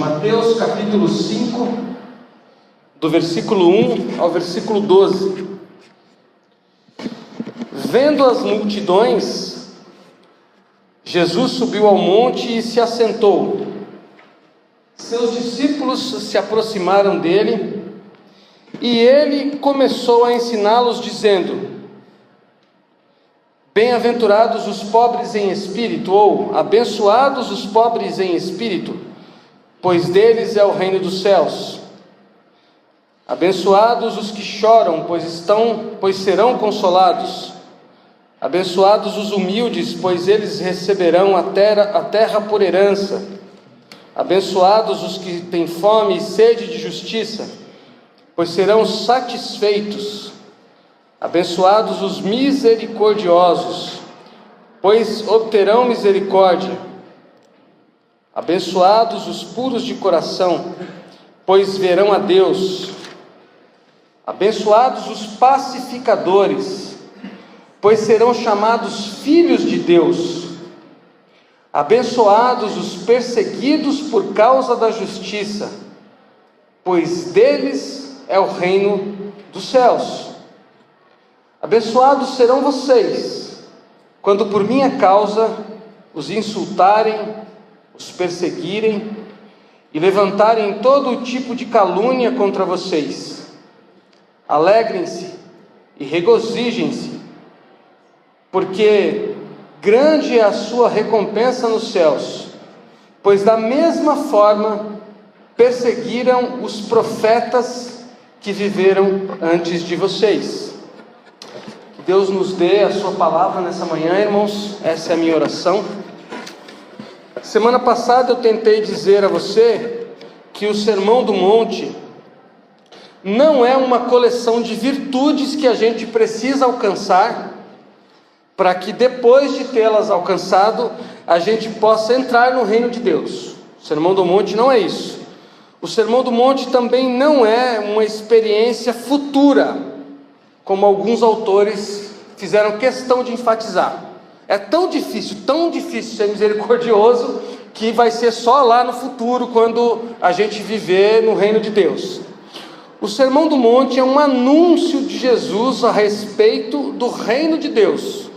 Mateus capítulo 5, do versículo 1 ao versículo 12. Vendo as multidões, Jesus subiu ao monte e se assentou. Seus discípulos se aproximaram dele e ele começou a ensiná-los, dizendo: Bem-aventurados os pobres em espírito, ou abençoados os pobres em espírito, pois deles é o reino dos céus. Abençoados os que choram, pois serão consolados. Abençoados os humildes, pois eles receberão a terra por herança. Abençoados os que têm fome e sede de justiça, pois serão satisfeitos. Abençoados os misericordiosos, pois obterão misericórdia. Abençoados os puros de coração, pois verão a Deus. Abençoados os pacificadores, pois serão chamados filhos de Deus. Abençoados os perseguidos por causa da justiça, pois deles é o reino dos céus. Abençoados serão vocês, quando por minha causa os insultarem, os perseguirem e levantarem todo tipo de calúnia contra vocês. Alegrem-se e regozijem-se, porque grande é a sua recompensa nos céus, pois da mesma forma perseguiram os profetas que viveram antes de vocês. Que Deus nos dê a sua palavra nessa manhã, irmãos. Essa é a minha oração. Semana passada eu tentei dizer a você que o Sermão do Monte não é uma coleção de virtudes que a gente precisa alcançar para que depois de tê-las alcançado a gente possa entrar no reino de Deus. O Sermão do Monte não é isso. O Sermão do Monte também não é uma experiência futura, como alguns autores fizeram questão de enfatizar. É tão difícil ser misericordioso, que vai ser só lá no futuro, quando a gente viver no reino de Deus. O Sermão do Monte é um anúncio de Jesus a respeito do reino de Deus.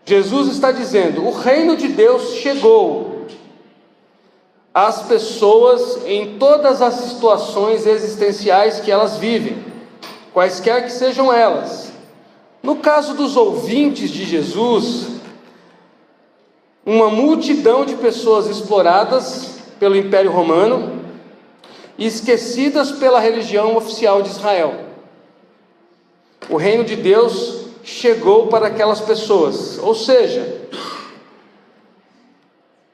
Jesus está dizendo: o reino de Deus chegou às pessoas em todas as situações existenciais que elas vivem, quaisquer que sejam elas. No caso dos ouvintes de Jesus, uma multidão de pessoas exploradas pelo Império Romano e esquecidas pela religião oficial de Israel. O reino de Deus chegou para aquelas pessoas. Ou seja,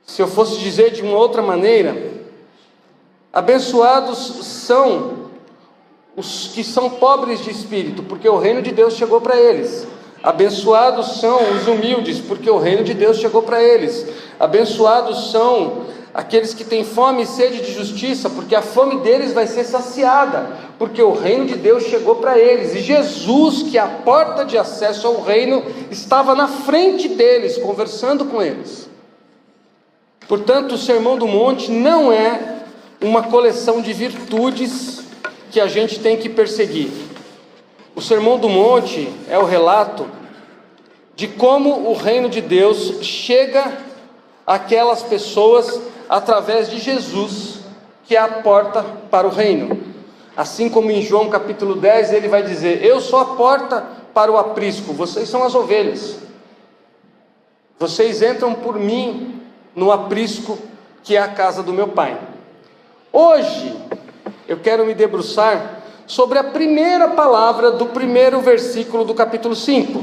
se eu fosse dizer de uma outra maneira, abençoados são os que são pobres de espírito, porque o reino de Deus chegou para eles. Abençoados são os humildes, porque o reino de Deus chegou para eles. Abençoados são aqueles que têm fome e sede de justiça, porque a fome deles vai ser saciada, porque o reino de Deus chegou para eles. E Jesus, que é a porta de acesso ao reino, estava na frente deles, conversando com eles. Portanto, o Sermão do Monte não é uma coleção de virtudes que a gente tem que perseguir. O Sermão do Monte é o relato de como o reino de Deus chega àquelas pessoas através de Jesus, que é a porta para o reino. Assim como em João capítulo 10 ele vai dizer: eu sou a porta para o aprisco, vocês são as ovelhas. Vocês entram por mim no aprisco, que é a casa do meu Pai. Hoje eu quero me debruçar sobre a primeira palavra do primeiro versículo do capítulo 5.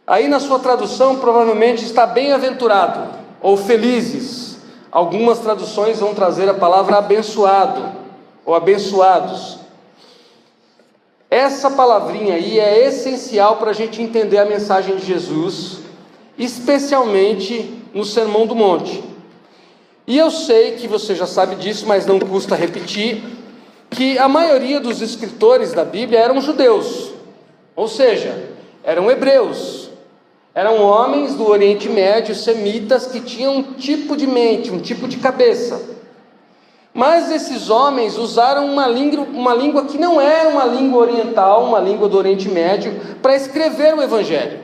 Aí na sua tradução provavelmente está bem-aventurado ou felizes. Algumas traduções vão trazer a palavra abençoado ou abençoados. Essa palavrinha aí é essencial para a gente entender a mensagem de Jesus, especialmente no Sermão do Monte. E eu sei que você já sabe disso, mas não custa repetir, que a maioria dos escritores da Bíblia eram judeus, ou seja, eram hebreus, Eram homens do Oriente Médio, semitas, que tinham um tipo de mente, um tipo de cabeça. Mas esses homens usaram uma língua que não era uma língua oriental, uma língua do Oriente Médio, para escrever o Evangelho.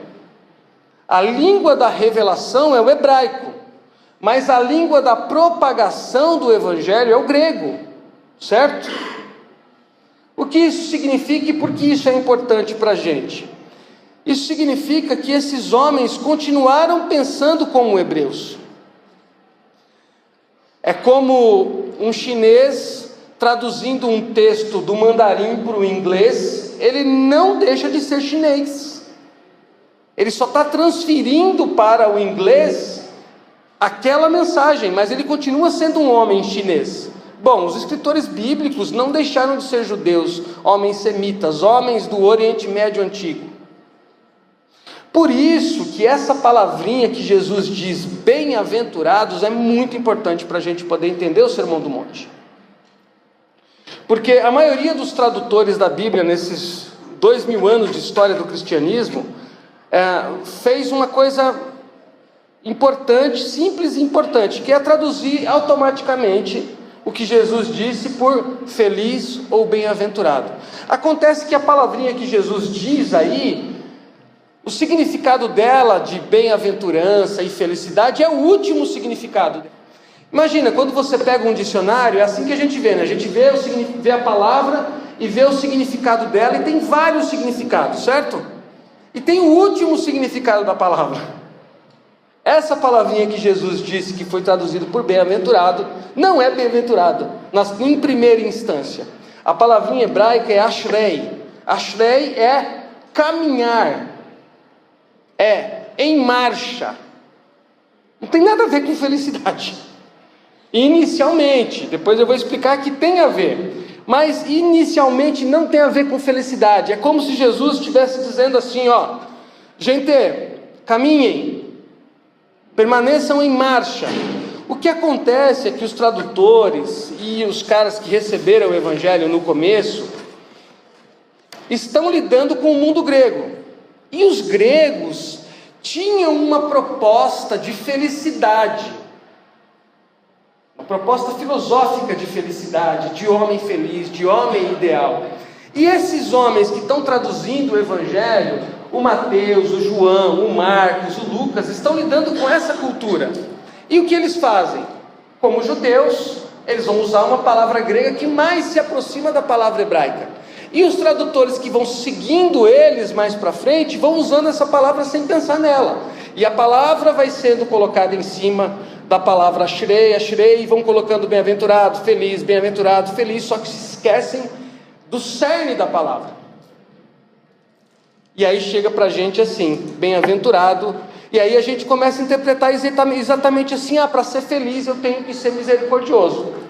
A língua da revelação é o hebraico, mas a língua da propagação do Evangelho é o grego, certo? O que isso significa e por que isso é importante para a gente? Isso significa que esses homens continuaram pensando como hebreus. É como um chinês traduzindo um texto do mandarim para o inglês, ele não deixa de ser chinês. Ele só está transferindo para o inglês aquela mensagem, mas ele continua sendo um homem chinês. Bom, os escritores bíblicos não deixaram de ser judeus, homens semitas, homens do Oriente Médio Antigo. Por isso que essa palavrinha que Jesus diz, bem-aventurados, é muito importante para a gente poder entender o Sermão do Monte. Porque a maioria dos tradutores da Bíblia, nesses 2000 anos de história do cristianismo, fez uma coisa importante, simples e importante, que é traduzir automaticamente o que Jesus disse por feliz ou bem-aventurado. Acontece que a palavrinha que Jesus diz aí, o significado dela de bem-aventurança e felicidade é o último significado. Imagina, quando você pega um dicionário, é assim que a gente vê, né? A gente vê a palavra e vê o significado dela, e tem vários significados, certo? E tem o último significado da palavra. Essa palavrinha que Jesus disse que foi traduzido por bem-aventurado, não é bem-aventurado, em primeira instância. A palavrinha hebraica é ashrei. Ashrei é caminhar, é em marcha. Não tem nada a ver com felicidade. Inicialmente, depois eu vou explicar que tem a ver, mas inicialmente não tem a ver com felicidade. É como se Jesus estivesse dizendo assim, ó, gente, caminhem, permaneçam em marcha. O que acontece é que os tradutores e os caras que receberam o Evangelho no começo estão lidando com o mundo grego. E os gregos tinham uma proposta de felicidade, uma proposta filosófica de felicidade, de homem feliz, de homem ideal. E esses homens que estão traduzindo o Evangelho, o Mateus, o João, o Marcos, o Lucas, estão lidando com essa cultura. E o que eles fazem? Como judeus, eles vão usar uma palavra grega que mais se aproxima da palavra hebraica. E os tradutores que vão seguindo eles mais para frente, vão usando essa palavra sem pensar nela. E a palavra vai sendo colocada em cima da palavra ashrei, e vão colocando bem-aventurado, feliz, só que se esquecem do cerne da palavra. E aí chega para a gente assim, bem-aventurado, e aí a gente começa a interpretar exatamente assim, para ser feliz eu tenho que ser misericordioso.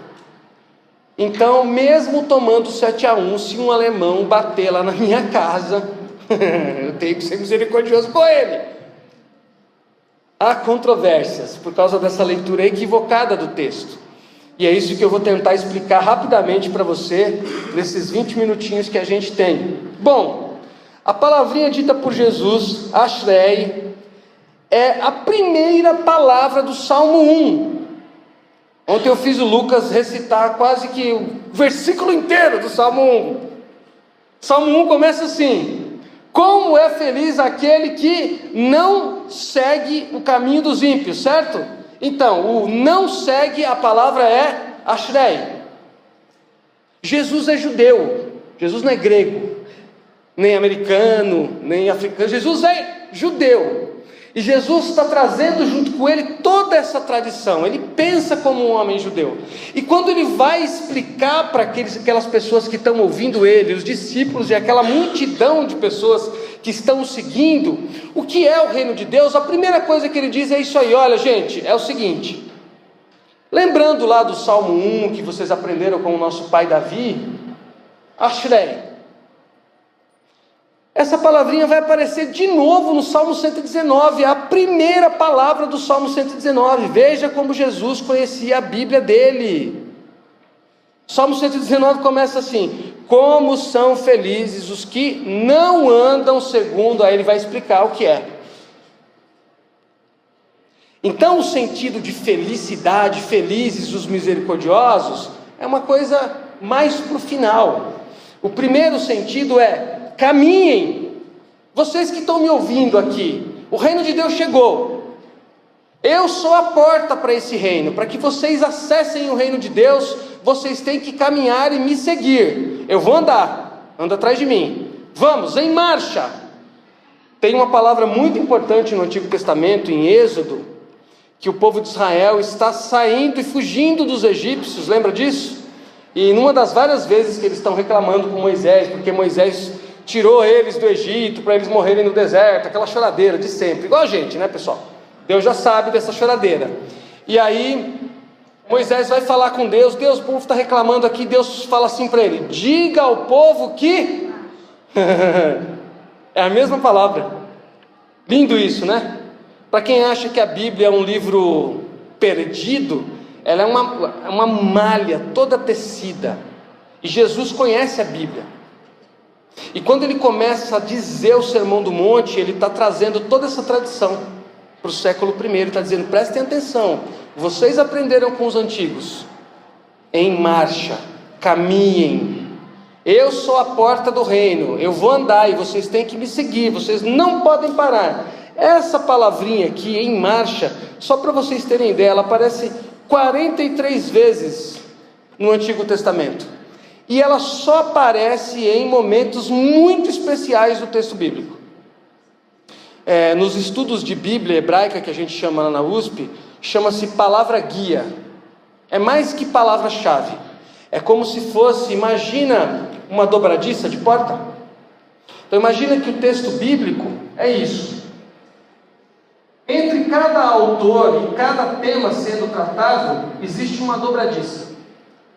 Então, mesmo tomando 7-1, se um alemão bater lá na minha casa, eu tenho que ser misericordioso com ele. Há controvérsias por causa dessa leitura equivocada do texto. E é isso que eu vou tentar explicar rapidamente para você, nesses 20 minutinhos que a gente tem. Bom, a palavrinha dita por Jesus, ashrei, é a primeira palavra do Salmo 1. Ontem eu fiz o Lucas recitar quase que o versículo inteiro do Salmo 1. Salmo 1 começa assim: como é feliz aquele que não segue o caminho dos ímpios, certo? Então, o não segue, a palavra é ashrei. Jesus é judeu, Jesus não é grego, nem americano, nem africano, Jesus é judeu. E Jesus está trazendo junto com ele toda essa tradição. Ele pensa como um homem judeu. E quando ele vai explicar para aquelas pessoas que estão ouvindo ele, os discípulos e aquela multidão de pessoas que estão o seguindo, o que é o reino de Deus, a primeira coisa que ele diz é isso aí: olha gente, é o seguinte, lembrando lá do Salmo 1, que vocês aprenderam com o nosso pai Davi, ashrei. Essa palavrinha vai aparecer de novo no Salmo 119, a primeira palavra do Salmo 119. Veja como Jesus conhecia a Bíblia dele. Salmo 119 começa assim: como são felizes os que não andam segundo... Aí ele vai explicar o que é. Então o sentido de felicidade, felizes os misericordiosos, é uma coisa mais para o final. O primeiro sentido é: caminhem. Vocês que estão me ouvindo aqui, o reino de Deus chegou. Eu sou a porta para esse reino. Para que vocês acessem o reino de Deus, vocês têm que caminhar e me seguir. Eu vou andar, anda atrás de mim. Vamos, em marcha. Tem uma palavra muito importante no Antigo Testamento, em Êxodo, que o povo de Israel está saindo e fugindo dos egípcios, lembra disso? E numa das várias vezes que eles estão reclamando com Moisés, porque Moisés tirou eles do Egito para eles morrerem no deserto, aquela choradeira de sempre, igual a gente, né, pessoal? Deus já sabe dessa choradeira. E aí Moisés vai falar com Deus, o povo está reclamando aqui, Deus fala assim para ele: diga ao povo que... é a mesma palavra. Lindo isso, né? Para quem acha que a Bíblia é um livro perdido, ela é uma malha toda tecida. E Jesus conhece a Bíblia. E quando ele começa a dizer o Sermão do Monte, ele está trazendo toda essa tradição para o século I. Ele está dizendo: prestem atenção, vocês aprenderam com os antigos, em marcha, caminhem. Eu sou a porta do reino, eu vou andar e vocês têm que me seguir, vocês não podem parar. Essa palavrinha aqui, em marcha, só para vocês terem ideia, ela aparece 43 vezes no Antigo Testamento. E ela só aparece em momentos muito especiais do texto bíblico. Nos estudos de Bíblia hebraica, que a gente chama lá na USP, chama-se palavra guia. É mais que palavra-chave. É como se fosse, imagina uma dobradiça de porta. Então imagina que o texto bíblico é isso. Entre cada autor e cada tema sendo tratado, existe uma dobradiça.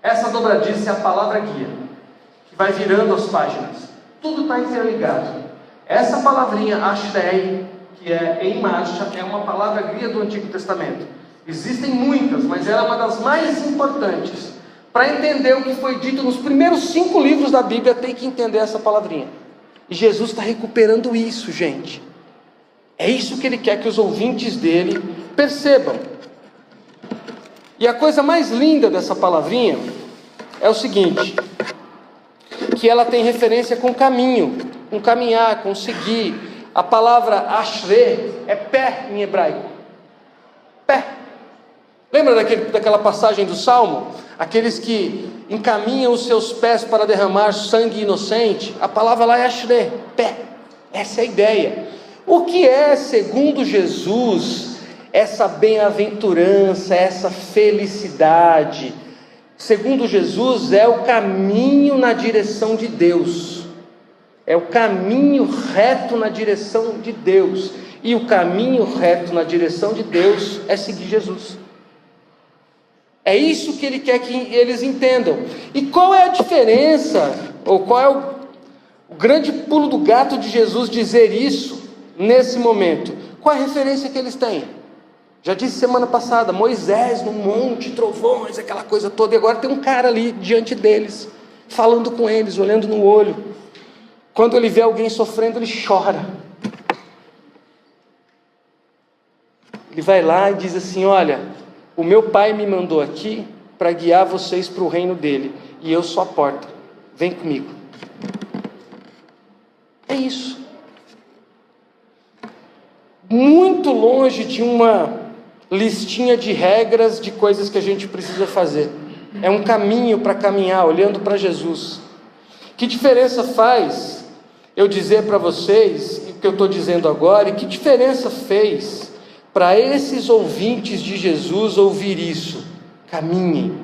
Essa dobradiça é a palavra guia, que vai virando as páginas. Tudo está interligado. Essa palavrinha Ashrei, que é em marcha, é uma palavra guia do Antigo Testamento. Existem muitas, mas ela é uma das mais importantes. Para entender o que foi dito nos primeiros 5 livros da Bíblia, tem que entender essa palavrinha. E Jesus está recuperando isso, gente. É isso que ele quer que os ouvintes dele percebam. E a coisa mais linda dessa palavrinha é o seguinte: que ela tem referência com caminho, com caminhar, com seguir. A palavra ashre é pé em hebraico. Pé. Lembra daquela passagem do Salmo? Aqueles que encaminham os seus pés para derramar sangue inocente. A palavra lá é ashre, pé. Essa é a ideia. O que é, segundo Jesus, essa bem-aventurança, essa felicidade? Segundo Jesus, é o caminho na direção de Deus. É o caminho reto na direção de Deus. E o caminho reto na direção de Deus é seguir Jesus. É isso que ele quer que eles entendam. E qual é a diferença, ou qual é o grande pulo do gato de Jesus dizer isso nesse momento? Qual é a referência que eles têm? Já disse semana passada, Moisés no monte, trovões, aquela coisa toda, e agora tem um cara ali diante deles, falando com eles, olhando no olho. Quando ele vê alguém sofrendo, ele chora. Ele vai lá e diz assim: olha, o meu pai me mandou aqui para guiar vocês para o reino dele, e eu sou a porta, vem comigo. É isso. Muito longe de uma listinha de regras, de coisas que a gente precisa fazer. É um caminho para caminhar, olhando para Jesus. Que diferença faz eu dizer para vocês o que eu estou dizendo agora, e que diferença fez para esses ouvintes de Jesus ouvir isso? Caminhem.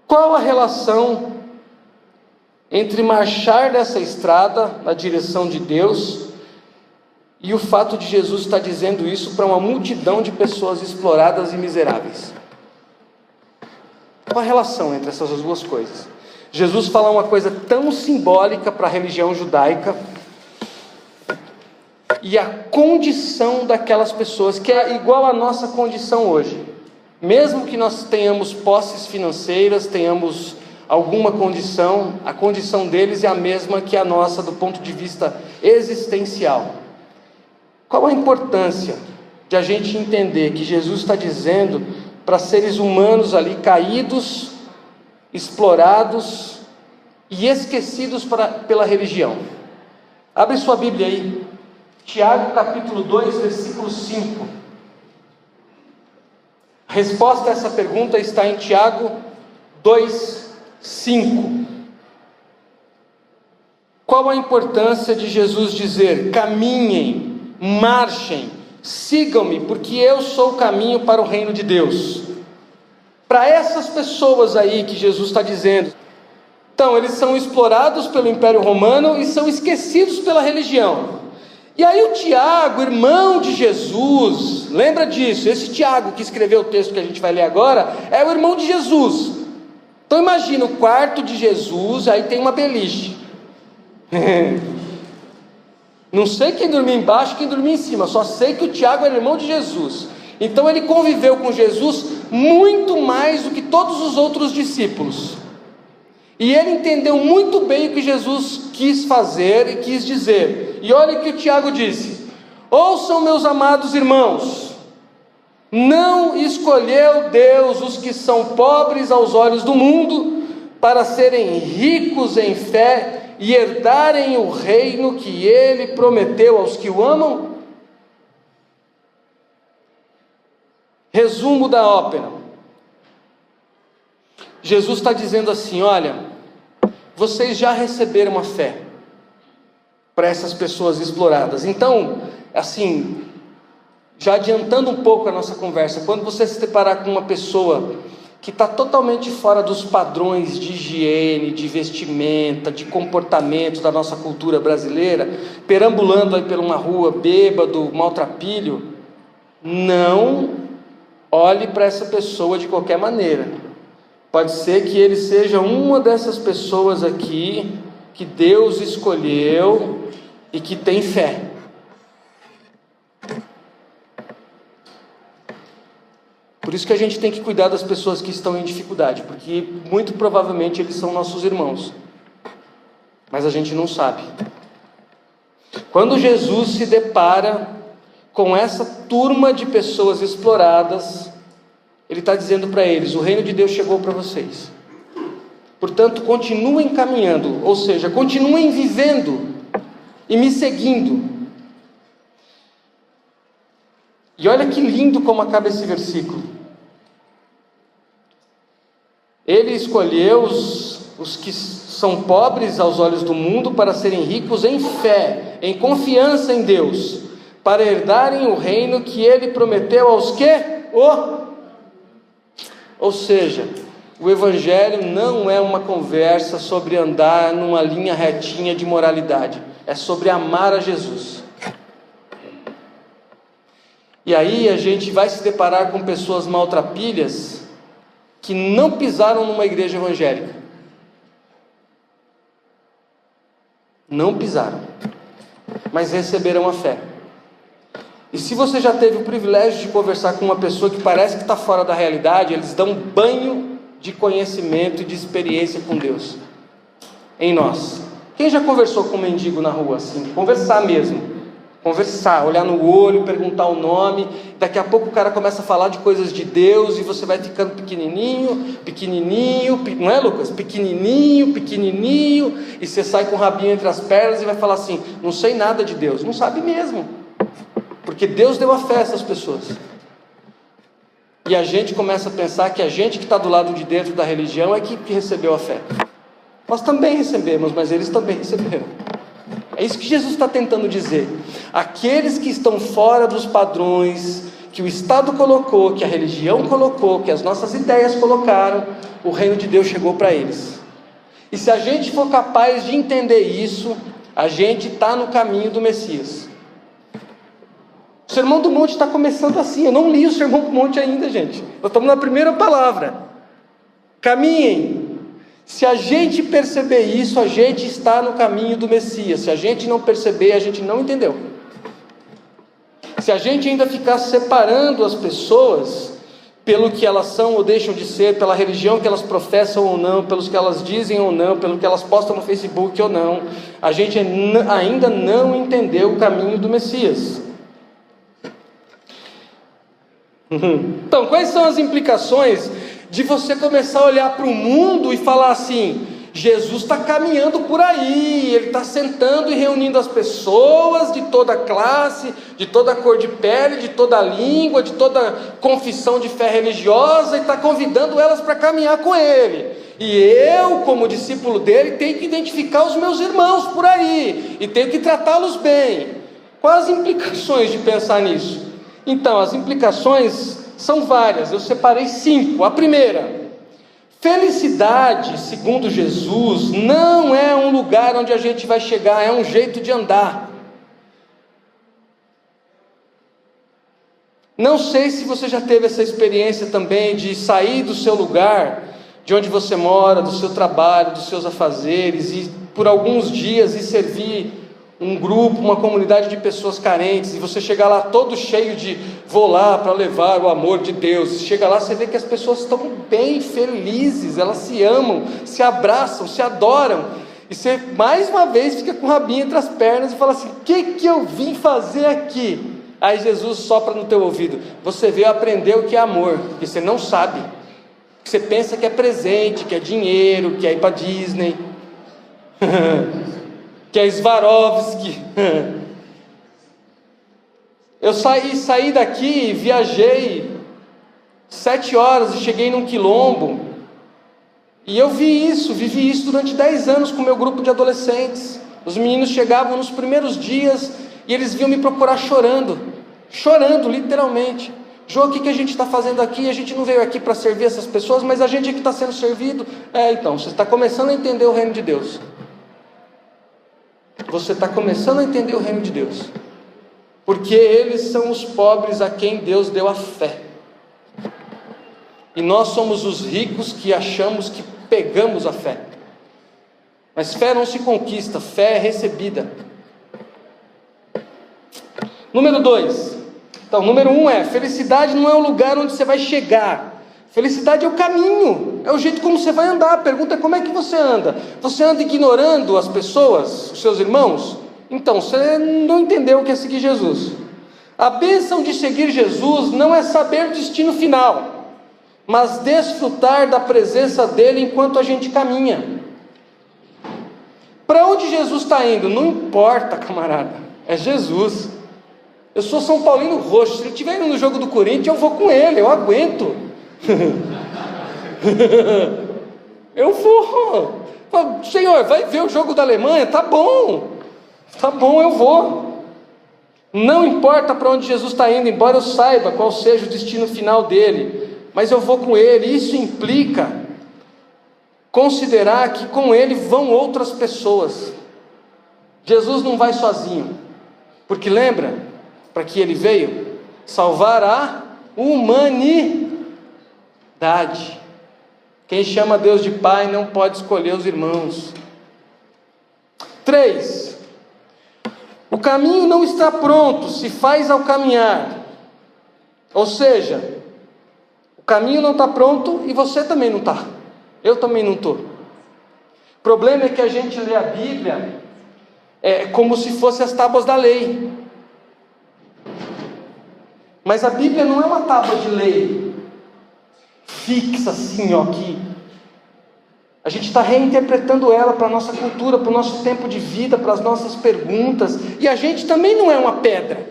Qual a relação entre marchar nessa estrada na direção de Deus e o fato de Jesus estar dizendo isso para uma multidão de pessoas exploradas e miseráveis? Qual a relação entre essas duas coisas? Jesus fala uma coisa tão simbólica para a religião judaica, e a condição daquelas pessoas, que é igual à nossa condição hoje. Mesmo que nós tenhamos posses financeiras, tenhamos alguma condição, a condição deles é a mesma que a nossa do ponto de vista existencial. Qual a importância de a gente entender que Jesus está dizendo para seres humanos ali caídos, explorados e esquecidos pela religião. Abre sua Bíblia aí, Tiago capítulo 2, versículo 5. A resposta a essa pergunta está em Tiago 2, 5. Qual a importância de Jesus dizer: caminhem, marchem, sigam-me, porque eu sou o caminho para o reino de Deus? Para essas pessoas aí que Jesus está dizendo, então eles são explorados pelo Império Romano e são esquecidos pela religião. E aí o Tiago, irmão de Jesus, lembra disso, esse Tiago que escreveu o texto que a gente vai ler agora, é o irmão de Jesus. Então imagina o quarto de Jesus, aí tem uma beliche. Não sei quem dormia embaixo, quem dormia em cima, só sei que o Tiago era irmão de Jesus. Então ele conviveu com Jesus muito mais do que todos os outros discípulos. E ele entendeu muito bem o que Jesus quis fazer e quis dizer. E olha o que o Tiago disse: ouçam, meus amados irmãos, não escolheu Deus os que são pobres aos olhos do mundo, para serem ricos em fé e herdarem o reino que Ele prometeu aos que o amam? Resumo da ópera. Jesus está dizendo assim: olha, vocês já receberam a fé para essas pessoas exploradas. Então, assim, já adiantando um pouco a nossa conversa, quando você se deparar com uma pessoa que está totalmente fora dos padrões de higiene, de vestimenta, de comportamento da nossa cultura brasileira, perambulando aí por uma rua, bêbado, maltrapilho, não olhe para essa pessoa de qualquer maneira. Pode ser que ele seja uma dessas pessoas aqui que Deus escolheu e que tem fé. Por isso que a gente tem que cuidar das pessoas que estão em dificuldade, porque muito provavelmente eles são nossos irmãos, mas a gente não sabe. Quando Jesus se depara com essa turma de pessoas exploradas, Ele está dizendo para eles: o reino de Deus chegou para vocês, portanto continuem caminhando, ou seja, continuem vivendo e me seguindo. E olha que lindo como acaba esse versículo. Ele escolheu os que são pobres aos olhos do mundo para serem ricos em fé, em confiança em Deus, para herdarem o reino que Ele prometeu aos que? Ou seja, o Evangelho não é uma conversa sobre andar numa linha retinha de moralidade, é sobre amar a Jesus. E aí a gente vai se deparar com pessoas maltrapilhas que não pisaram numa igreja evangélica. Não pisaram, mas receberam a fé. E se você já teve o privilégio de conversar com uma pessoa que parece que está fora da realidade, eles dão um banho de conhecimento e de experiência com Deus em nós. Quem já conversou com um mendigo na rua assim? Conversar mesmo. Conversar, olhar no olho, perguntar o nome. Daqui a pouco o cara começa a falar de coisas de Deus e você vai ficando pequenininho, não é, Lucas? Pequenininho, e você sai com o rabinho entre as pernas e vai falar assim: não sei nada de Deus. Não sabe mesmo, porque Deus deu a fé a essas pessoas. E a gente começa a pensar que a gente que está do lado de dentro da religião é que recebeu a fé. Nós também recebemos, mas eles também receberam. É isso que Jesus está tentando dizer. Aqueles que estão fora dos padrões que o Estado colocou, que a religião colocou, que as nossas ideias colocaram, o reino de Deus chegou para eles. E se a gente for capaz de entender isso, a gente está no caminho do Messias. O Sermão do Monte está começando assim. Eu não li o Sermão do Monte ainda, gente. Nós estamos na primeira palavra. Caminhem. Se a gente perceber isso, a gente está no caminho do Messias. Se a gente não perceber, a gente não entendeu. Se a gente ainda ficar separando as pessoas pelo que elas são ou deixam de ser, pela religião que elas professam ou não, pelos que elas dizem ou não, pelo que elas postam no Facebook ou não, a gente ainda não entendeu o caminho do Messias. Então, quais são as implicações de você começar a olhar para o mundo e falar assim: Jesus está caminhando por aí, Ele está sentando e reunindo as pessoas de toda classe, de toda cor de pele, de toda língua, de toda confissão de fé religiosa, e está convidando elas para caminhar com Ele. E eu, como discípulo dele, tenho que identificar os meus irmãos por aí, e tenho que tratá-los bem. Quais as implicações de pensar nisso? Então, as implicações são várias, eu separei 5. A primeira: felicidade, segundo Jesus, não é um lugar onde a gente vai chegar, é um jeito de andar. Não sei se você já teve essa experiência também de sair do seu lugar, de onde você mora, do seu trabalho, dos seus afazeres, e por alguns dias ir servir um grupo, uma comunidade de pessoas carentes, e você chegar lá todo cheio de vou lá para levar o amor de Deus. Chega lá, você vê que as pessoas estão bem felizes, elas se amam, se abraçam, se adoram, e você mais uma vez fica com o rabinho entre as pernas e fala assim: o que eu vim fazer aqui? Aí Jesus sopra no teu ouvido: você veio aprender o que é amor, porque você não sabe, você pensa que é presente, que é dinheiro, que é ir para Disney, que é Swarovski. Eu saí daqui, viajei 7 horas e cheguei num quilombo, e eu vivi isso durante 10 anos com o meu grupo de adolescentes. Os meninos chegavam nos primeiros dias e eles vinham me procurar chorando literalmente: Jô, o que a gente está fazendo aqui? A gente não veio aqui para servir essas pessoas, mas a gente é que está sendo servido. Então, você está começando a entender o reino de Deus. Você está começando a entender o reino de Deus, porque eles são os pobres a quem Deus deu a fé, e nós somos os ricos que achamos que pegamos a fé. Mas fé não se conquista, fé é recebida. Número 2. Então, número 1 é: felicidade não é um lugar onde você vai chegar. Felicidade é o caminho, é o jeito como você vai andar. A pergunta é: como é que você anda? Você anda ignorando as pessoas, os seus irmãos? Então, você não entendeu o que é seguir Jesus. A bênção de seguir Jesus não é saber o destino final, mas desfrutar da presença dele enquanto a gente caminha. Para onde Jesus está indo? Não importa, camarada, é Jesus. Eu sou São Paulino roxo, se ele estiver indo no jogo do Corinthians, eu vou com ele, eu aguento. Eu vou. Senhor, vai ver o jogo da Alemanha? Tá bom, eu vou. Não importa para onde Jesus está indo, embora eu saiba qual seja o destino final dele, mas eu vou com ele. Isso implica considerar que com ele vão outras pessoas. Jesus não vai sozinho, porque lembra, para que ele veio salvar a humanidade. Quem chama Deus de Pai não pode escolher os irmãos. 3. O caminho não está pronto, se faz ao caminhar. Ou seja, o caminho não está pronto e você também não está. Eu também não estou. O problema é que a gente lê a Bíblia como se fosse as tábuas da lei. Mas a Bíblia não é uma tábua de lei fixa assim, que a gente está reinterpretando ela para a nossa cultura, para o nosso tempo de vida, para as nossas perguntas. E a gente também não é uma pedra.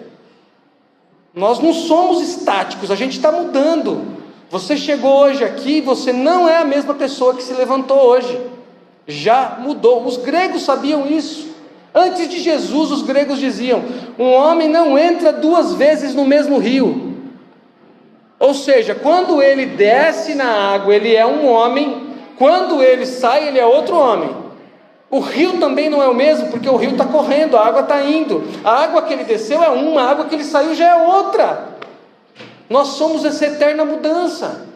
Nós não somos estáticos, a gente está mudando. Você chegou hoje aqui, você não é a mesma pessoa que se levantou hoje. Já mudou. Os gregos sabiam isso. Antes de Jesus, os gregos diziam: um homem não entra 2 vezes no mesmo rio. Ou seja, quando ele desce na água, ele é um homem. Quando ele sai, ele é outro homem. O rio também não é o mesmo, porque o rio está correndo, a água está indo. A água que ele desceu é uma, a água que ele saiu já é outra. Nós somos essa eterna mudança.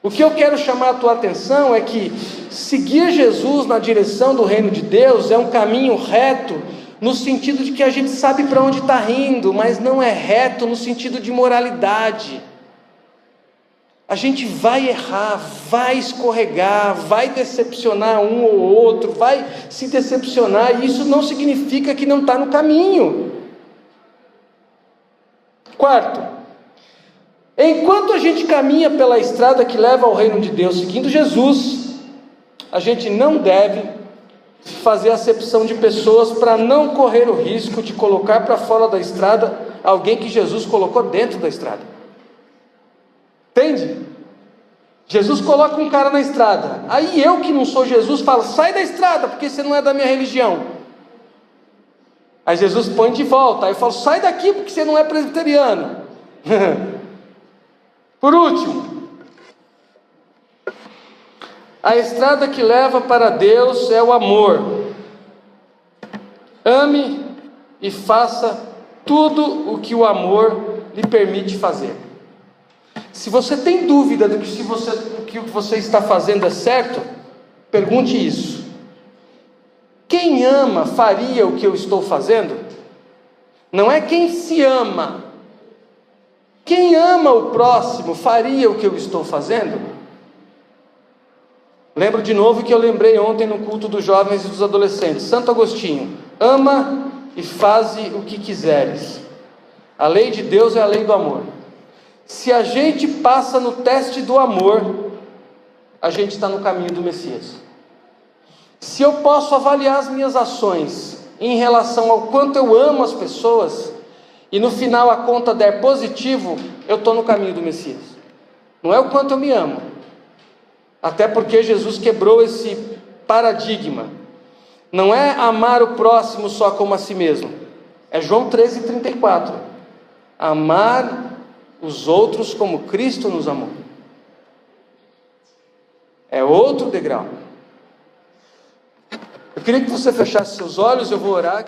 O que eu quero chamar a tua atenção é que seguir Jesus na direção do reino de Deus é um caminho reto, no sentido de que a gente sabe para onde está indo, mas não é reto no sentido de moralidade. A gente vai errar, vai escorregar, vai decepcionar um ou outro, vai se decepcionar, e isso não significa que não está no caminho. 4. Enquanto a gente caminha pela estrada que leva ao reino de Deus, seguindo Jesus, a gente não deve fazer acepção de pessoas para não correr o risco de colocar para fora da estrada alguém que Jesus colocou dentro da estrada. Entende? Jesus coloca um cara na estrada, aí eu que não sou Jesus falo, sai da estrada, porque você não é da minha religião. Aí Jesus põe de volta, aí eu falo, sai daqui porque você não é presbiteriano. Por último, a estrada que leva para Deus é o amor. Ame e faça tudo o que o amor lhe permite fazer. Se você tem dúvida do que o que você está fazendo é certo, pergunte isso. Quem ama faria o que eu estou fazendo? Não é quem se ama. Quem ama o próximo faria o que eu estou fazendo? Lembro de novo que eu lembrei ontem no culto dos jovens e dos adolescentes. Santo Agostinho: ama e faze o que quiseres. A lei de Deus é a lei do amor. Se a gente passa no teste do amor, a gente está no caminho do Messias. Se eu posso avaliar as minhas ações em relação ao quanto eu amo as pessoas, e no final a conta der positivo, eu estou no caminho do Messias. Não é o quanto eu me amo, até porque Jesus quebrou esse paradigma. Não é amar o próximo só como a si mesmo, é João 13:34, amar os outros como Cristo nos amou. É outro degrau. Eu queria que você fechasse seus olhos, eu vou orar.